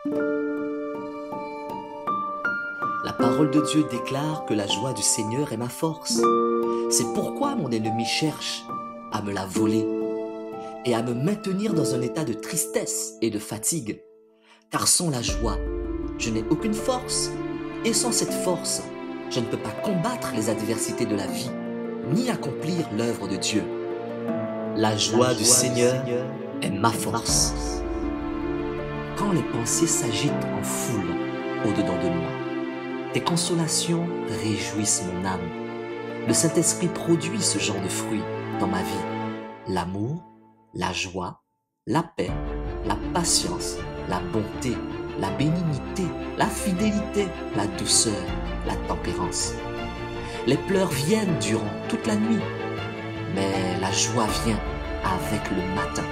La parole de Dieu déclare que la joie du Seigneur est ma force. C'est pourquoi mon ennemi cherche à me la voler et à me maintenir dans un état de tristesse et de fatigue. Car sans la joie, je n'ai aucune force. Et sans cette force, je ne peux pas combattre les adversités de la vie, ni accomplir l'œuvre de Dieu. La joie du Seigneur est ma force. Quand les pensées s'agitent en foule au-dedans de moi, tes consolations réjouissent mon âme. Le Saint-Esprit produit ce genre de fruits dans ma vie. L'amour, la joie, la paix, la patience, la bonté, la bénignité, la fidélité, la douceur, la tempérance. Les pleurs viennent durant toute la nuit, mais la joie vient avec le matin.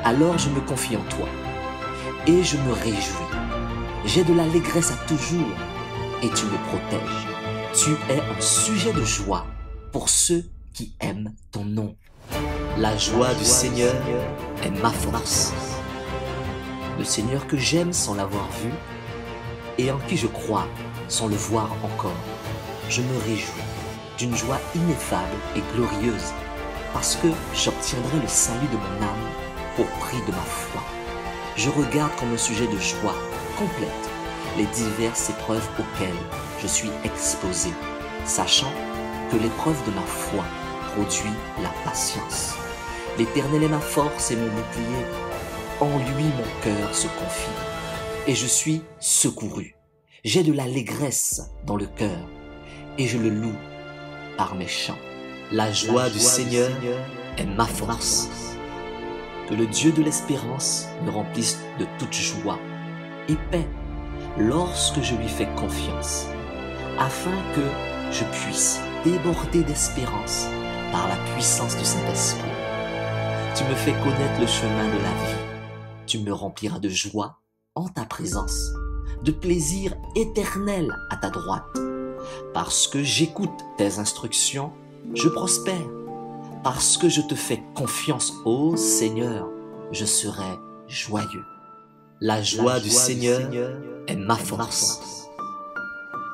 Alors je me confie en toi et je me réjouis. J'ai de l'allégresse à toujours et tu me protèges. Tu es un sujet de joie pour ceux qui aiment ton nom. La joie du Seigneur est ma force. Le Seigneur que j'aime sans l'avoir vu et en qui je crois sans le voir encore. Je me réjouis d'une joie ineffable et glorieuse parce que j'obtiendrai le salut de mon âme au prix de ma foi. Je regarde comme un sujet de joie complète les diverses épreuves auxquelles je suis exposé, sachant que l'épreuve de ma foi produit la patience. L'Éternel est ma force et mon bouclier. En lui mon cœur se confie et je suis secouru. J'ai de l'allégresse dans le cœur et je le loue par mes chants. La joie du Seigneur est ma force. Que le Dieu de l'espérance me remplisse de toute joie et paix lorsque je lui fais confiance, afin que je puisse déborder d'espérance par la puissance du Saint-Esprit. Tu me fais connaître le chemin de la vie. Tu me rempliras de joie en ta présence, de plaisir éternel à ta droite. Parce que j'écoute tes instructions, je prospère. Parce que je te fais confiance, ô Seigneur, je serai joyeux. La joie du Seigneur est ma force.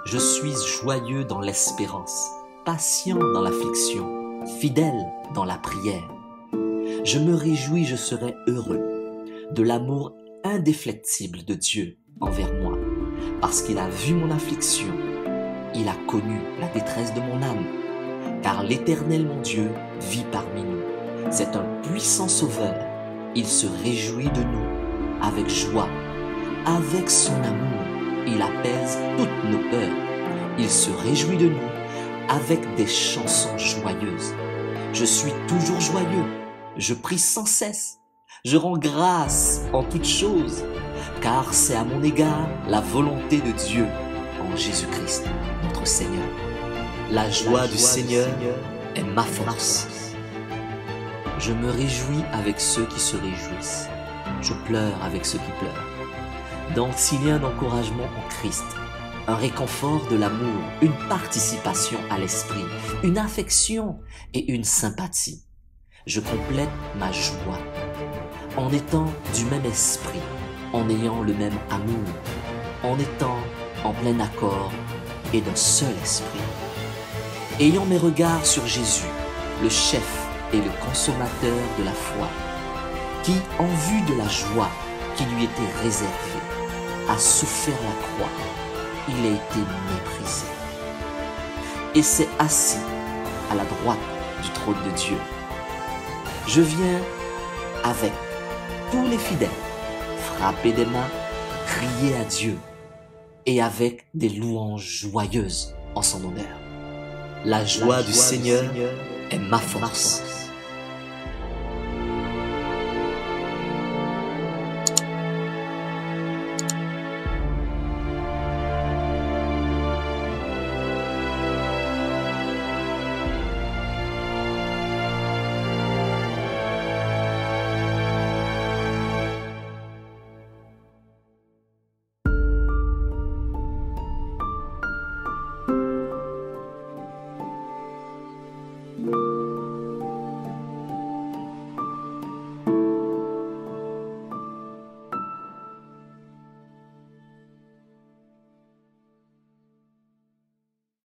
Je suis joyeux dans l'espérance, patient dans l'affliction, fidèle dans la prière. Je me réjouis, je serai heureux de l'amour indéflectible de Dieu envers moi, parce qu'il a vu mon affliction, il a connu la détresse de mon âme, car l'Éternel mon Dieu vit parmi nous. C'est un puissant sauveur, il se réjouit de nous avec joie, avec son amour, il apaise toutes nos peurs, il se réjouit de nous avec des chansons joyeuses. Je suis toujours joyeux, je prie sans cesse. Je rends grâce en toutes choses, car c'est à mon égard la volonté de Dieu en Jésus-Christ, notre Seigneur. La joie du Seigneur est ma force. Je me réjouis avec ceux qui se réjouissent. Je pleure avec ceux qui pleurent. Donc s'il y a un encouragement en Christ, un réconfort de l'amour, une participation à l'esprit, une affection et une sympathie, je complète ma joie en étant du même esprit, en ayant le même amour, en étant en plein accord et d'un seul esprit. Ayant mes regards sur Jésus, le chef et le consommateur de la foi, qui, en vue de la joie qui lui était réservée, a souffert la croix, il a été méprisé et s'est assis à la droite du trône de Dieu. Je viens avec tous les fidèles, frapper des mains, crier à Dieu et avec des louanges joyeuses en son honneur. La joie du Seigneur est ma force.